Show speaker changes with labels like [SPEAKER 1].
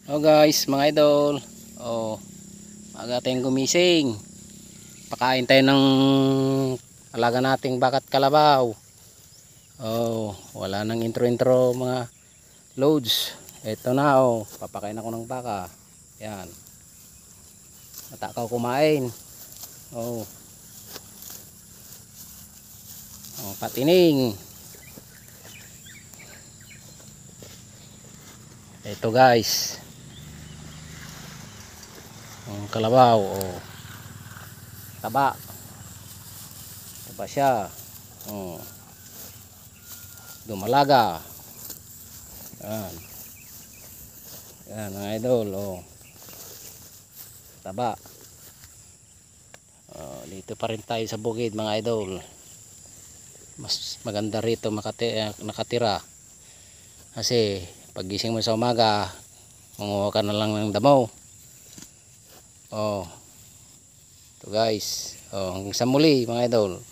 [SPEAKER 1] Oh guys, mga idol. Oh, aga tayong gumising. Pakain tayo ng alaga nating bakat kalabaw. Oh, wala nang intro mga loads. Ito na oh, papakain ako ng baka. Yan. Natakaw kumain. Oh. Oh, patining. Ito guys. Ang kalabaw, oh. Taba. Taba siya. Oh. Dumalaga. Yan. Yan mga idol, oh. Taba. Oh, dito pa rin tayo sa bukid mga idol. Mas maganda rito nakatira. Kasi paggising mo sa umaga, manguha ka na lang ng damo. Oh. Ito guys. Oh, hanggang sa muli mga idol.